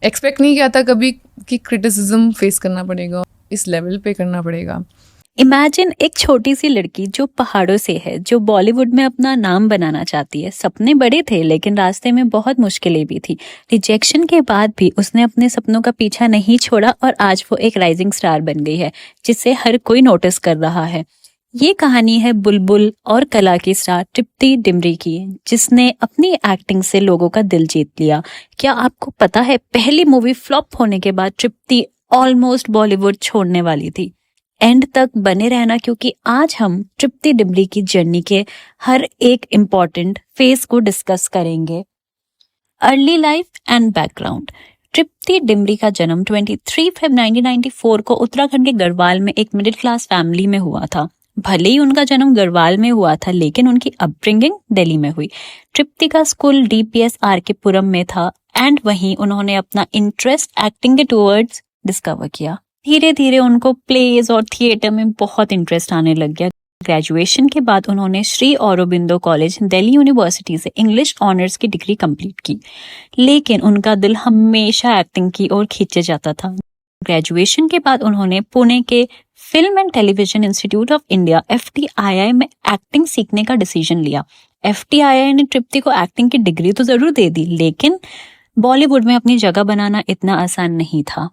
Expect नहीं किया था कभी कि क्रिटिसिज्म फेस करना पड़ेगा, इस लेवल पे करना पड़ेगा। इमेजिन एक छोटी सी लड़की जो पहाड़ों से है, जो बॉलीवुड में अपना नाम बनाना चाहती है। सपने बड़े थे लेकिन रास्ते में बहुत मुश्किलें भी थी। रिजेक्शन के बाद भी उसने अपने सपनों का पीछा नहीं छोड़ा और आज वो एक राइजिंग स्टार बन गई है जिसे हर कोई नोटिस कर रहा है। ये कहानी है बुलबुल और कला की स्टार तृप्ति डिमरी की, जिसने अपनी एक्टिंग से लोगों का दिल जीत लिया। क्या आपको पता है, पहली मूवी फ्लॉप होने के बाद तृप्ति ऑलमोस्ट बॉलीवुड छोड़ने वाली थी। एंड तक बने रहना क्योंकि आज हम तृप्ति डिमरी की जर्नी के हर एक इम्पॉर्टेंट फेज को डिस्कस करेंगे। Early life and background. Tripti Dimri का जन्म 23 फरवरी 1994 को उत्तराखंड के गढ़वाल में एक मिडिल क्लास फैमिली में हुआ था। भले ही उनका जन्म गढ़वाल में हुआ था लेकिन उनकी अपब्रिंगिंग दिल्ली में हुई। तृप्ति का स्कूल DPS RK पुरम में था एंड वहीं उन्होंने अपना इंटरेस्ट एक्टिंग के टुवर्ड्स डिस्कवर किया। धीरे धीरे उनको प्लेज और थिएटर में बहुत इंटरेस्ट आने लग गया। ग्रेजुएशन के बाद उन्होंने श्री औरोबिंदो कॉलेज दिल्ली यूनिवर्सिटी से इंग्लिश ऑनर्स की डिग्री कंप्लीट की, लेकिन उनका दिल हमेशा एक्टिंग की ओर खींचे जाता था। ग्रेजुएशन के बाद उन्होंने पुणे के film and television institute of India FTII में एक्टिंग सीखने का डिसीजन लिया। FTII ने तृप्ति को एक्टिंग की डिग्री तो जरूर दे दी, लेकिन बॉलीवुड में अपनी जगह बनाना इतना आसान नहीं था।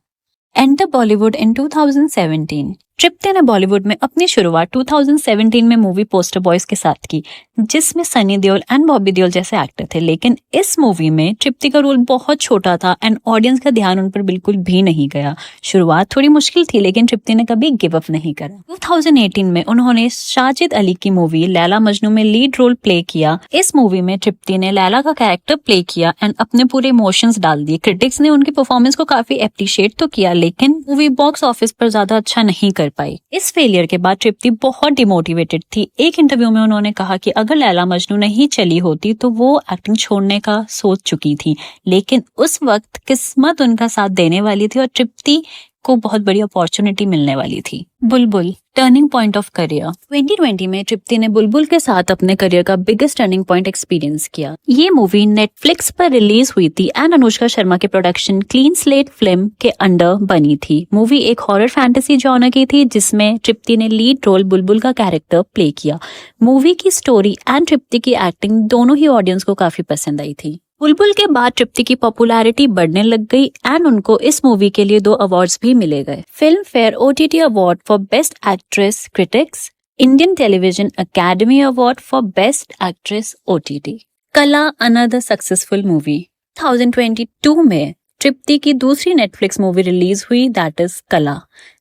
एंटर बॉलीवुड इन 2017। तृप्ति ने बॉलीवुड में अपनी शुरुआत 2017 में मूवी पोस्टर बॉयज के साथ की, जिसमें सनी देओल एंड बॉबी देओल जैसे एक्टर थे। लेकिन इस मूवी में तृप्ति का रोल बहुत छोटा था एंड ऑडियंस का ध्यान उन पर बिल्कुल भी नहीं गया। शुरुआत थोड़ी मुश्किल थी लेकिन तृप्ति ने कभी गिव अप नहीं करा। 2018 में उन्होंने साजिद अली की मूवी लैला मजनू में लीड रोल प्ले किया। इस मूवी में तृप्ति ने लैला का कैरेक्टर प्ले किया एंड अपने पूरे इमोशंस डाल दिए। क्रिटिक्स ने उनकी परफॉर्मेंस को काफी एप्रिशिएट तो किया लेकिन मूवी बॉक्स ऑफिस पर ज्यादा अच्छा नहीं कर पाई। इस फेलियर के बाद तृप्ति बहुत डिमोटिवेटेड थी। एक इंटरव्यू में उन्होंने कहा कि अगर लैला मजनू नहीं चली होती तो वो एक्टिंग छोड़ने का सोच चुकी थी, लेकिन उस वक्त किस्मत उनका साथ देने वाली थी और तृप्ति को बहुत बड़ी अपॉर्चुनिटी मिलने वाली थी। बुलबुल, टर्निंग पॉइंट ऑफ करियर। 2020 में तृप्ति ने बुलबुल के साथ अपने करियर का बिगेस्ट टर्निंग पॉइंट एक्सपीरियंस किया। ये मूवी नेटफ्लिक्स पर रिलीज हुई थी एंड अनुष्का शर्मा के प्रोडक्शन क्लीन स्लेट फिल्म के अंडर बनी थी। मूवी एक हॉरर फैंटेसी जॉनर की थी जिसमें तृप्ति ने लीड रोल बुलबुल का कैरेक्टर प्ले किया। मूवी की स्टोरी एंड तृप्ति की एक्टिंग दोनों ही ऑडियंस को काफी पसंद आई थी। बुलबुल के बाद तृप्ति की पॉपुलैरिटी बढ़ने लग गई एंड उनको इस मूवी के लिए 2 अवार्ड्स भी मिले गए। Film fair OTT award for best actress critics, Indian television academy award for best actress OTT। कला, अनदर सक्सेसफुल मूवी। 2022 में तृप्ति की दूसरी नेटफ्लिक्स मूवी रिलीज हुई, दैट इज कला,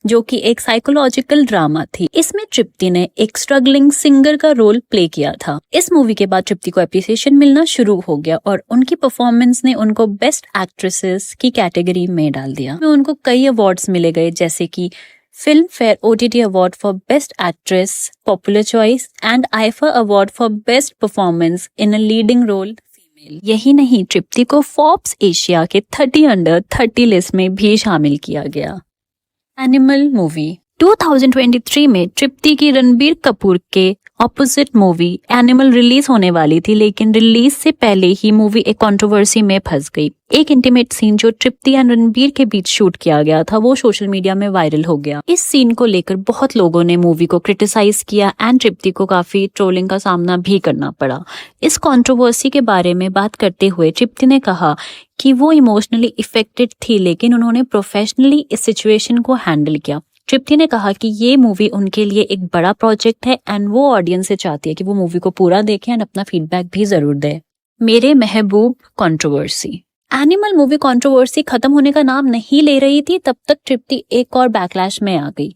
जो कि एक साइकोलॉजिकल ड्रामा थी। इसमें तृप्ति ने एक स्ट्रगलिंग सिंगर का रोल प्ले किया था। इस मूवी के बाद तृप्ति को एप्रिसिएशन मिलना शुरू हो गया और उनकी परफॉर्मेंस ने उनको बेस्ट एक्ट्रेसेस की कैटेगरी में डाल दिया। उनको कई अवार्ड्स मिले गए जैसे कि Filmfare OTT award for best actress popular choice and IIFA award for best performance in a leading role. यही नहीं, तृप्ति को फोर्ब्स एशिया के 30 अंडर 30 लिस्ट में भी शामिल किया गया। Animal movie. 2023 में तृप्ति की रणबीर कपूर के ऑपोजिट मूवी एनिमल रिलीज होने वाली थी, लेकिन रिलीज से पहले ही मूवी एक कंट्रोवर्सी में फंस गई। एक इंटीमेट सीन जो तृप्ति और रणबीर के बीच शूट किया गया था वो सोशल मीडिया में वायरल हो गया। इस सीन को लेकर बहुत लोगों ने मूवी को क्रिटिसाइज किया एंड तृप्ति को काफी ट्रोलिंग का सामना भी करना पड़ा। इस कंट्रोवर्सी के बारे में बात करते हुए तृप्ति ने कहा कि वो इमोशनली इफेक्टेड थी लेकिन उन्होंने प्रोफेशनली इस सिचुएशन को हैंडल किया। तृप्ति ने कहा कि ये मूवी उनके लिए एक बड़ा प्रोजेक्ट है एंड वो ऑडियंस से चाहती है कि वो मूवी को पूरा देखें एंड अपना फीडबैक भी जरूर दे। मेरे महबूब कंट्रोवर्सी। एनिमल मूवी कंट्रोवर्सी खत्म होने का नाम नहीं ले रही थी, तब तक तृप्ति एक और बैकलैश में आ गई।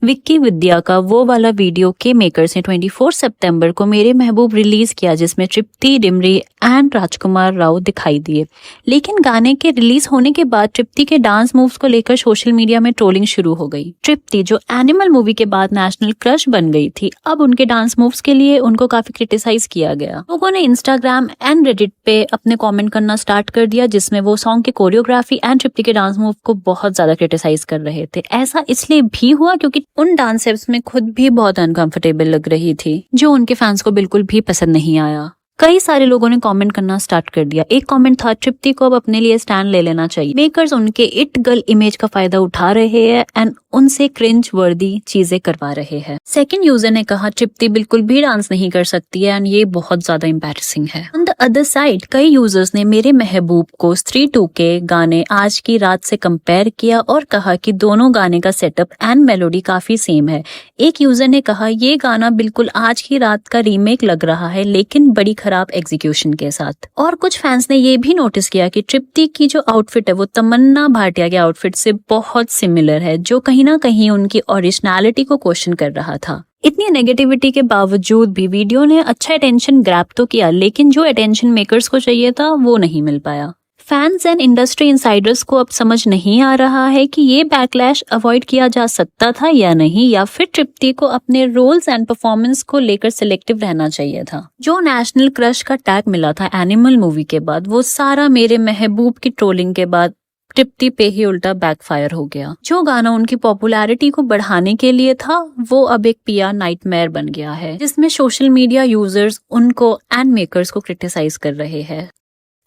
विक्की विद्या का वो वाला वीडियो के मेकर्स ने 24 सितंबर को मेरे महबूब रिलीज किया जिसमें तृप्ति डिमरी एंड राजकुमार राव दिखाई दिए। लेकिन गाने के रिलीज होने के बाद तृप्ति के डांस मूव्स को लेकर सोशल मीडिया में ट्रोलिंग शुरू हो गई। तृप्ति जो एनिमल मूवी के बाद नेशनल क्रश बन गई थी, अब उनके डांस मूव्स के लिए उनको काफी क्रिटिसाइज किया गया। लोगों ने इंस्टाग्राम एंड रेडिट पे अपने कॉमेंट करना स्टार्ट कर दिया जिसमें वो सॉन्ग की कोरियोग्राफी एंड तृप्ति के डांस मूव को बहुत ज्यादा क्रिटिसाइज कर रहे थे। ऐसा इसलिए भी हुआ क्योंकि उन डांस स्टेप्स में खुद भी बहुत अनकंफर्टेबल लग रही थी, जो उनके फैंस को बिल्कुल भी पसंद नहीं आया। कई सारे लोगों ने कमेंट करना स्टार्ट कर दिया। एक कमेंट था, तृप्ति को अब अपने लिए स्टैंड ले लेना चाहिए। मेकर्स उनके इट गर्ल इमेज का फायदा उठा रहे हैं एंड उनसे क्रिंज वर्दी चीजें करवा रहे हैं। सेकंड यूजर ने कहा, तृप्ति बिल्कुल भी डांस नहीं कर सकती है एंड ये बहुत ज्यादा एम्बैरेसिंग है। ऑन द अदर साइड कई यूजर्स ने मेरे महबूब को स्त्री 2 के गाने आज की रात से कंपेयर किया और कहा कि दोनों गाने का सेटअप एंड मेलोडी काफी सेम है। एक यूजर ने कहा, ये गाना बिल्कुल आज की रात का रीमेक लग रहा है लेकिन बड़ी खराब एग्जीक्यूशन के साथ। और कुछ फैंस ने ये भी नोटिस किया कि तृप्ति की जो आउटफिट है वो तमन्ना भाटिया के आउटफिट से बहुत सिमिलर है, जो कहीं ना कहीं उनकी ओरिजिनलिटी को क्वेश्चन कर रहा था। इतनी नेगेटिविटी के बावजूद भी वीडियो ने अच्छा अटेंशन ग्रैब तो किया, लेकिन जो अटेंशन मेकर्स को चाहिए था वो नहीं मिल पाया। फैंस एंड इंडस्ट्री इनसाइडर्स को अब समझ नहीं आ रहा है कि ये बैकलैश अवॉइड किया जा सकता था या नहीं, या फिर तृप्ति को अपने रोल्स एंड परफॉर्मेंस को लेकर सिलेक्टिव रहना चाहिए था। जो नेशनल क्रश का टैग मिला था एनिमल मूवी के बाद, वो सारा मेरे महबूब की ट्रोलिंग के बाद तृप्ति पे ही उल्टा बैकफायर हो गया। जो गाना उनकी पॉपुलैरिटी को बढ़ाने के लिए था वो अब एक पिया नाइटमेयर बन गया है, जिसमें सोशल मीडिया यूजर्स उनको एंड मेकर्स को क्रिटिसाइज कर रहे हैं।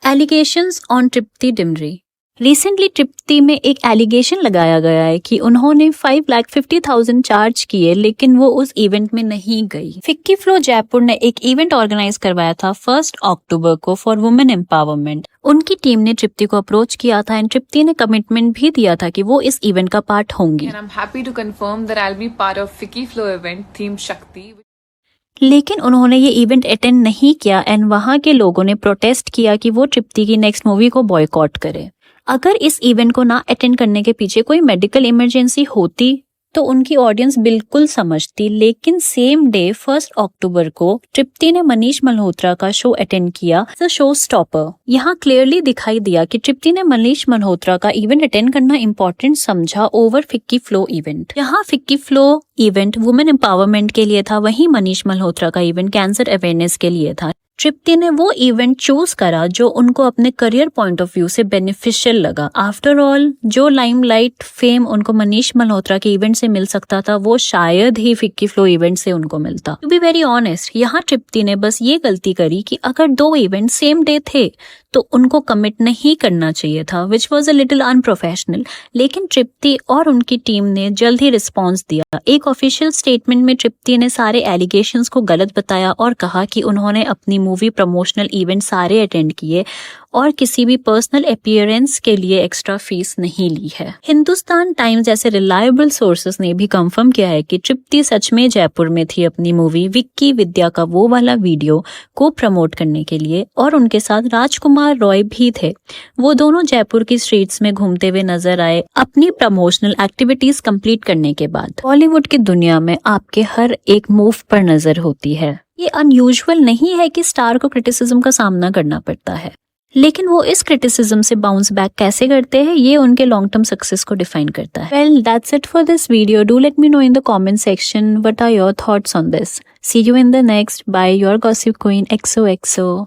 Allegations on Tripti Dimri. Recently Tripti में एक एलिगेशन लगाया गया है कि उन्होंने 5,50,000 चार्ज किए लेकिन वो उस इवेंट में नहीं गई। फिक्की फ्लो जयपुर ने एक इवेंट ऑर्गेनाइज करवाया था 1 अक्टूबर को फॉर वुमेन एम्पावरमेंट। उनकी टीम ने तृप्ति को अप्रोच किया था एंड तृप्ति ने कमिटमेंट भी दिया था कि वो इस इवेंट का पार्ट होंगी। And I'm happy to confirm that I'll be part of Ficky Flow event themed Shakti. लेकिन उन्होंने ये इवेंट अटेंड नहीं किया एंड वहां के लोगों ने प्रोटेस्ट किया कि वो तृप्ति की नेक्स्ट मूवी को बॉयकॉट करे। अगर इस इवेंट को ना अटेंड करने के पीछे कोई मेडिकल इमरजेंसी होती तो उनकी ऑडियंस बिल्कुल समझती, लेकिन सेम डे 1 अक्टूबर को तृप्ति ने मनीष मल्होत्रा का शो अटेंड किया, द शो स्टॉपर। यहाँ क्लियरली दिखाई दिया कि तृप्ति ने मनीष मल्होत्रा का इवेंट अटेंड करना इम्पोर्टेंट समझा ओवर फिक्की फ्लो इवेंट। यहाँ FICCI flow event women empowerment के लिए था, वहीं मनीष मल्होत्रा का इवेंट कैंसर अवेयरनेस के लिए था। तृप्ति ने वो इवेंट चूज करा जो उनको अपने करियर पॉइंट ऑफ व्यू से बेनिफिशियल लगा। आफ्टर ऑल जो लाइमलाइट फेम उनको मनीष मल्होत्रा के इवेंट से मिल सकता था वो शायद ही फिक्की फ्लो इवेंट से उनको मिलता। टू बी वेरी ऑनेस्ट, यहाँ तृप्ति ने बस ये गलती करी कि अगर 2 इवेंट सेम डे थे तो उनको कमिट नहीं करना चाहिए था, which was a little unprofessional. लेकिन तृप्ति और उनकी टीम ने जल्द ही रिस्पॉन्स दिया। एक ऑफिशियल स्टेटमेंट में तृप्ति ने सारे एलिगेशंस को गलत बताया और कहा कि उन्होंने अपनी मूवी प्रमोशनल इवेंट सारे अटेंड किए और किसी भी पर्सनल अपीयरेंस के लिए एक्स्ट्रा फीस नहीं ली है। हिंदुस्तान टाइम्स जैसे रिलायबल सोर्सेस ने भी कंफर्म किया है कि तृप्ति सच में जयपुर में थी अपनी मूवी विक्की विद्या का वो वाला वीडियो को प्रमोट करने के लिए, और उनके साथ राजकुमार रॉय भी थे। वो दोनों जयपुर की स्ट्रीट्स में घूमते हुए नजर आए अपनी प्रमोशनल एक्टिविटीज कंप्लीट करने के बाद। बॉलीवुड की दुनिया में आपके हर एक मूव पर नजर होती है। ये अनयूजुअल नहीं है कि स्टार को क्रिटिसिज्म का सामना करना पड़ता है, लेकिन वो इस क्रिटिसिज्म से बाउंस बैक कैसे करते हैं ये उनके लॉन्ग टर्म सक्सेस को डिफाइन करता है। Well, that's it for this video. Do let me know in the comment section what are your thoughts on this. See you in the next. Bye, your gossip queen XOXO।